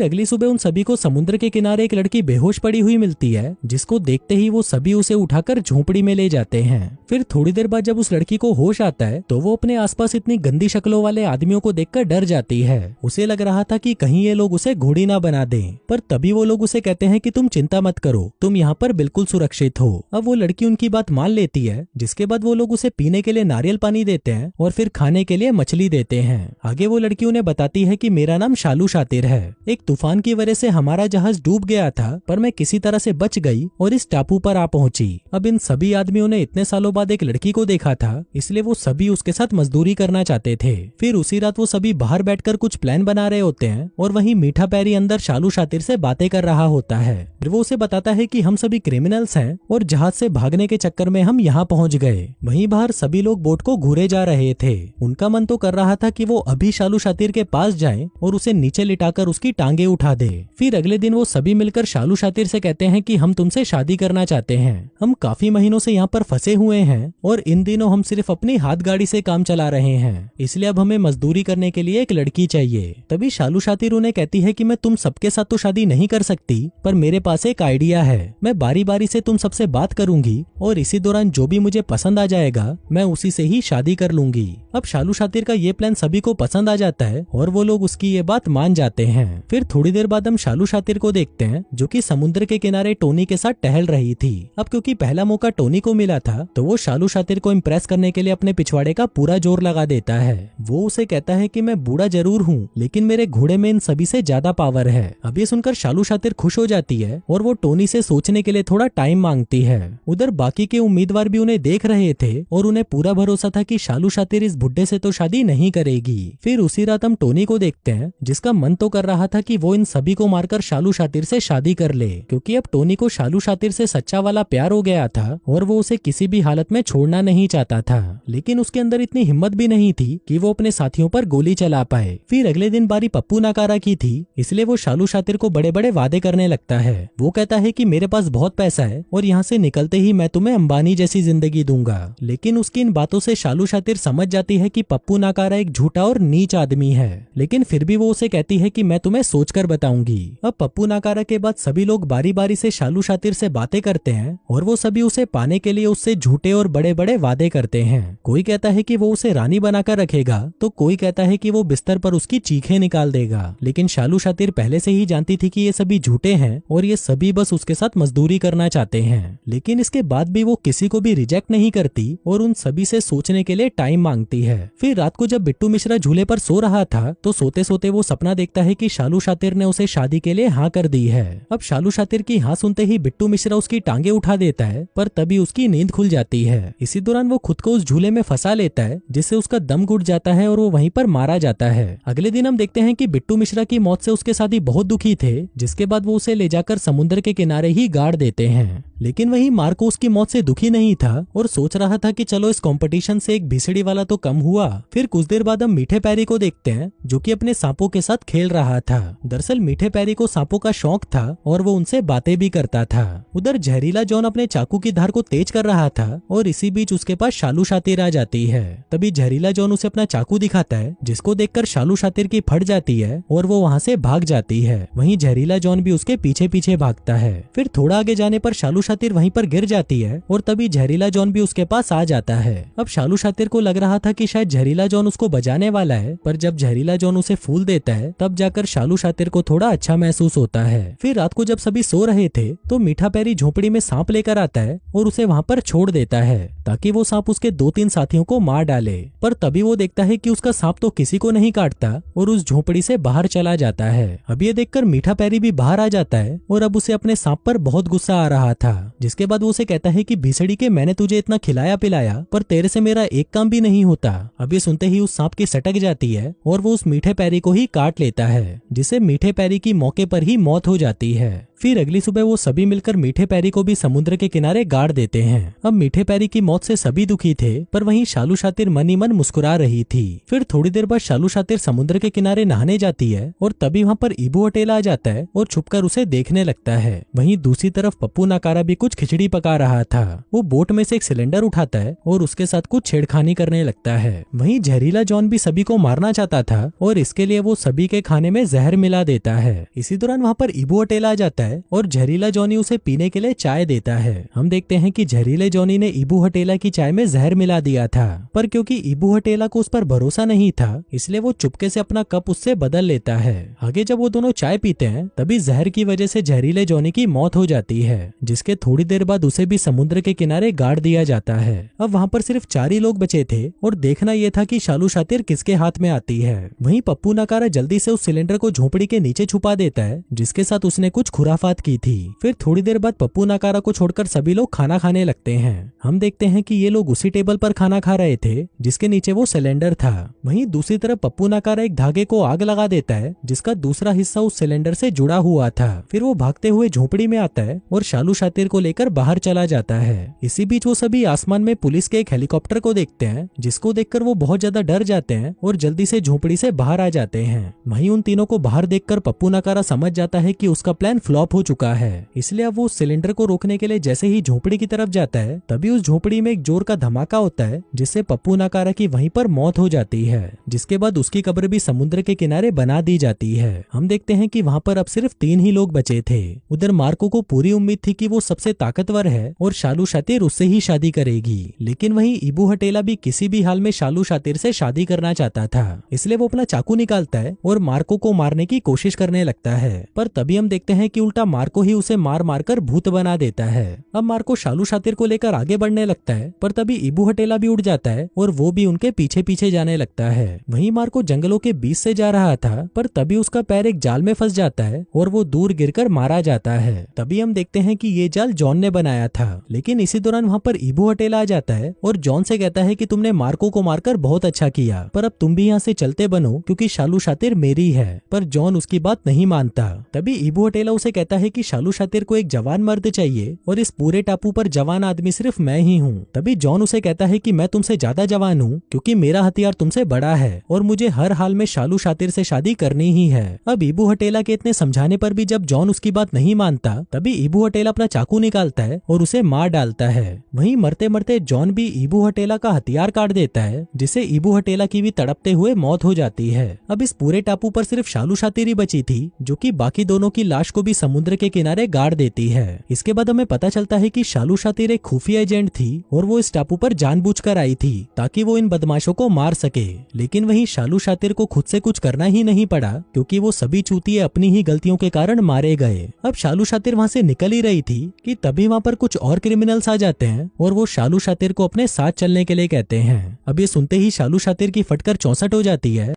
अगली सुबह उन सभी को समुद्र के किनारे एक लड़की बेहोश पड़ी हुई मिलती है, जिसको देखते ही वो सभी उसे उठाकर झोपड़ी में ले जाते हैं। फिर थोड़ी देर बाद जब उस लड़की को होश आता है तो वो अपने आसपास इतनी गंदी शक्लों वाले आदमियों को देखकर डर जाती है। उसे लग रहा था कि कहीं ये लोग उसे घोड़ी ना बना दें, पर तभी वो लोग उसे कहते हैं कि तुम चिंता मत करो, तुम यहाँ पर बिल्कुल सुरक्षित हो। अब वो लड़की उनकी बात मान लेती है, जिसके बाद वो लोग उसे पीने के लिए नारियल पानी देते हैं और फिर खाने के लिए मछली देते हैं। आगे वो लड़की उन्हें बताती है कि मेरा नाम शालू शातिर है। एक तूफान की वजह से हमारा जहाज डूब गया था, पर मैं किसी तरह से बच गई और इस टापू पर आ पहुंची। अब इन सभी आदमियों ने इतने सालों बाद एक लड़की को देखा था, इसलिए वो सभी उसके साथ मजदूरी करना चाहते थे। फिर उसी रात वो सभी बाहर बैठकर कुछ प्लान बना रहे होते हैं और वहीं मीठा पैरी अंदर शालू शातिर से बातें कर रहा होता है। फिर वो उसे बताता है कि हम सभी क्रिमिनल्स हैं और जहाज से भागने के चक्कर में हम यहाँ पहुँच गए। वहीं बाहर सभी लोग बोट को घूरे जा रहे थे। उनका मन तो कर रहा था कि वो अभी शालू शातिर के पास जाएं और उसे नीचे लिटाकर उसकी टांगे उठा दे। फिर अगले दिन वो सभी मिलकर शालू शातिर से कहते हैं कि हम तुमसे शादी करना चाहते हैं। हम काफी महीनों से यहाँ पर फंसे हुए हैं और इन दिनों हम सिर्फ अपनी हाथ गाड़ी से काम चला रहे हैं, इसलिए अब हमें मजदूरी करने के लिए एक लड़की चाहिए। तभी शालू शातिर उन्हें कहती है कि मैं तुम सबके साथ तो शादी नहीं कर सकती, पर मेरे पास एक आइडिया है। मैं बारी बारी से तुम सबसे बात करूंगी और इसी दौरान जो भी मुझे पसंद आ जाएगा मैं उसी से ही शादी कर लूंगी। अब शालू शातिर का ये प्लान सभी को पसंद आ जाता है और वो लोग उसकी ये बात मान जाते हैं। फिर थोड़ी देर बाद हम शालू शातिर को देखते हैं, जो कि समुद्र के किनारे टोनी के साथ टहल रही थी। अब क्योंकि पहला मौका टोनी को मिला था, तो वो शालू शातिर को इम्प्रेस करने के लिए अपने पिछवाड़े का पूरा जोर लगा देता है। वो उसे कहता है कि मैं बूढ़ा जरूर हूँ, लेकिन मेरे घोड़े में इन सभी से ज्यादा पावर है। अब ये सुनकर शालू शातिर खुश हो जाती है और वो टोनी से सोचने के लिए थोड़ा टाइम मांगती है। उधर बाकी के उम्मीदवार भी उन्हें देख रहे थे और उन्हें पूरा भरोसा था कि शालू शातिर इस बुड्ढे से तो शादी नहीं करेगी। फिर उसी रात हम टोनी को देखते हैं, जिसका मन तो कर रहा था कि वो इन सभी को मारकर शालू शातिर से शादी कर ले, क्योंकि अब टोनी को शालू शातिर से सच्चा वाला प्यार हो गया था और वो उसे किसी भी हालत में छोड़ना नहीं चाहता था। लेकिन उसके अंदर इतनी हिम्मत भी नहीं थी कि वो अपने साथियों पर गोली चला पाए। फिर अगले दिन बारी पप्पू नाकारा की थी, इसलिए वो शालू शातिर को बड़े बड़े वादे करने लगता है। वो कहता है कि मेरे पास बहुत पैसा है और यहाँ से निकलते ही मैं तुम्हें अंबानी जैसी जिंदगी दूंगा। लेकिन उसकी इन बातों से शालू शातिर समझ जाती है कि पप्पू नाकारा एक झूठा और नीच आदमी है, लेकिन फिर भी वो उसे कहती है कि मैं तुम्हें सोचकर बताऊंगी। अब पप्पू नाकारा के बाद सभी लोग बारी बारी से शालू शातिर से बातें करते हैं और वो सभी उसे पाने के लिए उससे झूठे और बड़े बड़े वादे करते हैं। कोई कहता है कि वो उसे रानी बनाकर रखेगा, तो कोई कहता है कि वो बिस्तर पर उसकी चीखें निकाल देगा। लेकिन शालू शातिर पहले से ही जानती थी कि ये सभी झूठे हैं और ये सभी बस उसके साथ मजदूरी करना चाहते हैं। लेकिन इसके बाद भी वो किसी को भी रिजेक्ट नहीं करती और उन सभी से सोचने के लिए टाइम मांगती है। फिर रात को जब बिट्टू मिश्रा झूले पर सो रहा था, तो सोते सोते वो सपना देखता है कि शालू शातिर ने उसे शादी के लिए हाँ कर दी है। अब शालू शातिर की हाँ सुनते ही बिट्टू मिश्रा उसकी टांगे उठा देता है, पर तभी उसकी नींद खुल जाती है। इसी दौरान वो खुद को उस झूले में फंसा लेता है, जिससे उसका दम घुट जाता है और वो वहीं पर मारा जाता है। अगले दिन हम देखते हैं कि बिट्टू मिश्रा की मौत से उसके साथी बहुत दुखी थे, जिसके बाद वो उसे ले जाकर समुद्र के किनारे ही गाड़ देते हैं। लेकिन वही मार्को उसकी मौत से दुखी नहीं था और सोच रहा था कि चलो इस कंपटीशन से एक भिसड़ी वाला तो कम हुआ। फिर कुछ देर बाद हम मीठे पैरी को देखते हैं, जो कि अपने सांपों के साथ खेल रहा था। दरअसल मीठे पैरी को सांपों का शौक था और वो उनसे बातें भी करता था। उधर जहरीला जॉन अपने चाकू की धार को तेज कर रहा था और इसी बीच उसके पास शालू शातिर आ जाती है। तभी जहरीला जॉन उसे अपना चाकू दिखाता है, जिसको देखकर शालू शातिर की फट जाती है और वो वहाँ से भाग जाती है। वहीं जहरीला जॉन भी उसके पीछे पीछे भागता है। फिर थोड़ा आगे जाने पर शालू शातिर वहीं पर गिर जाती है और तभी जहरीला जॉन भी उसके पास आ जाता है। अब शालू शातिर को लग रहा था कि शायद जहरीला जॉन उसको बचाने वाला है, पर जब जहरीला जॉन उसे फूल देता है तब जाकर शालू शातिर को थोड़ा अच्छा महसूस होता है। फिर रात को जब सभी सो रहे थे तो मीठा पैरी झोपड़ी में सांप लेकर आता है और उसे वहाँ पर छोड़ देता है ताकि वो सांप उसके 2-3 साथियों को मार डाले। पर तभी वो देखता है कि उसका सांप तो किसी को नहीं काटता और उस झोपड़ी से बाहर चला जाता है। अब ये देखकर मीठा पैरी भी बाहर आ जाता है और अब उसे अपने सांप पर बहुत गुस्सा आ रहा था। जिसके बाद वो उसे कहता है कि भिसड़ी के मैंने तुझे इतना खिलाया पिलाया, पर तेरे से मेरा एक काम भी नहीं होता। अब ये सुनते ही उस सांप की सटक जाती है और वो उस मीठे पैरी को ही काट लेता है, जिससे मीठे पैरी की मौके पर ही मौत हो जाती है। फिर अगली सुबह वो सभी मिलकर मीठे पैरी को भी समुद्र के किनारे गाड़ देते हैं। अब मीठे पैरी की मौत से सभी दुखी थे, पर वहीं शालू शातिर मन ही मन मुस्कुरा रही थी। फिर थोड़ी देर बाद शालू शातिर समुद्र के किनारे नहाने जाती है और तभी वहाँ पर इबू अटेला आ जाता है और छुपकर उसे देखने लगता है। वहीं दूसरी तरफ पप्पू नाकारा भी कुछ खिचड़ी पका रहा था। वो बोट में से एक सिलेंडर उठाता है और उसके साथ कुछ छेड़खानी करने लगता है। वहीं जहरीला जॉन भी सभी को मारना चाहता था और इसके लिए वो सभी के खाने में जहर मिला देता है। इसी दौरान वहाँ पर इबू हटेला आ जाता है और जहरीला जॉनी उसे पीने के लिए चाय देता है। हम देखते हैं कि जहरीले जॉनी ने इबू हटेला की चाय में जहर मिला दिया था, पर क्योंकि इबू हटेला को उस पर भरोसा नहीं था इसलिए वो चुपके से अपना कप उससे बदल लेता है। आगे जब वो दोनों चाय पीते हैं तभी जहर की वजह से जहरीले जॉनी की मौत हो जाती है, जिसके थोड़ी देर बाद उसे भी समुद्र के किनारे गाड़ दिया जाता है। अब वहाँ पर सिर्फ 4 ही लोग बचे थे और देखना यह था कि शालू शातिर किसके हाथ में आती है। वहीं पप्पू नकारा जल्दी से उस सिलेंडर को झोपड़ी के नीचे छुपा देता है जिसके साथ उसने कुछ खुराफात की थी। फिर थोड़ी देर बाद पप्पू नकारा को छोड़कर सभी लोग खाना खाने लगते हैं। हम देखते हैं कि ये लोग उसी टेबल पर खाना खा रहे थे जिसके नीचे वो सिलेंडर था। वहीं दूसरी तरफ पप्पू नकारा एक धागे को आग लगा देता है जिसका दूसरा हिस्सा उस सिलेंडर से जुड़ा हुआ था। फिर वो भागते हुए झोपड़ी में आता है और शालू शातिर को लेकर बाहर चला जाता है। इसी बीच वो सभी आसमान में पुलिस के एक हेलीकॉप्टर को देखते हैं जिसको देखकर वो बहुत ज्यादा डर जाते हैं और जल्दी से झोपड़ी से बाहर आ जाते हैं। वहीं उन तीनों को बाहर देखकर पप्पू नकारा समझ जाता है कि उसका प्लान फ्लॉप हो चुका है, इसलिए अब वो उस सिलेंडर को रोकने के लिए जैसे ही झोपड़ी की तरफ जाता है तभी उस झोपड़ी में एक जोर का धमाका होता है जिससे पप्पू नकारा की वहीं पर मौत हो जाती है, जिसके बाद उसकी कब्र भी समुद्र के किनारे बना दी जाती है। हम देखते हैं कि वहाँ पर अब सिर्फ 3 ही लोग बचे थे। उधर मार्को को पूरी उम्मीद थी कि वो सबसे ताकतवर है और शालू शातिर उससे ही शादी करेगी, लेकिन वहीं इबू हटेला भी किसी भी हाल में शालू शातिर से शादी करना चाहता था, इसलिए वो अपना चाकू निकालता है और मार्को को मारने की कोशिश करने लगता है। पर तभी हम देखते हैं कि उल्टा मार्को ही उसे मार मार कर भूत बना देता है। अब मार्को शालू शातिर को लेकर आगे बढ़ने लगता है, पर तभी इबू हटेला भी उड़ जाता है और वो भी उनके पीछे पीछे जाने लगता है। वहीं मार्को जंगलों के बीच से जा रहा था, पर तभी उसका पैर एक जाल में फंस जाता है और वो दूर गिरकर मारा जाता है। तभी हम देखते हैं कि ये जाल जॉन ने बनाया था, लेकिन इसी दौरान वहाँ पर इबू हटेला आ जाता है और जॉन से कहता है कि तुमने मार्को को मारकर बहुत अच्छा किया, पर अब तुम भी यहाँ से चलते बनो क्योंकि शालू शातिर मेरी है। पर जॉन उसकी बात नहीं मानता। तभी इबू हटेला उसे कहता है कि शालू शातिर को एक जवान मर्द चाहिए और इस पूरे टापू पर जवान आदमी सिर्फ मैं ही हूँ। तभी जॉन उसे कहता है कि मैं तुमसे ज्यादा जवान हूँ क्योंकि मेरा हथियार तुमसे बड़ा है और मुझे हर हाल में शालू शातिर से शादी करनी ही है। अब इबू हटेला के इतने समझाने पर भी जब जॉन उसकी बात नहीं मानता तभी इबू हटेला अपना चाकू निकालता है और उसे मार डालता है। वहीं मरते मरते जॉन भी इबू हटेला का हथियार काट देता है, जिससे इबू हटेला की भी तड़पते हुए मौत हो जाती है। अब इस पूरे टापू पर सिर्फ शालू शातिर ही बची थी जो कि बाकी दोनों की लाश को भी समुद्र के किनारे गाड़ देती है। इसके बाद हमें पता चलता है कि शालू शातिर एक खुफिया एजेंट थी और वो इस टापू पर जानबूझकर आई थी ताकि वो इन बदमाशों को मार सके, लेकिन वहीं शालू शातिर को खुद से कुछ करना ही नहीं पड़ा क्योंकि वो सभी चूतिए अपनी ही गलतियों के कारण मारे गए। अब शालू शातिर वहाँ से निकल ही रही थी कि तभी वहाँ पर कुछ और क्रिमिनल्स आ जाते हैं और वो शालू शातिर को अपने साथ चलने के लिए कहते हैं। अब ये सुनते ही शालू शातिर की फटकर 64 हो जाती है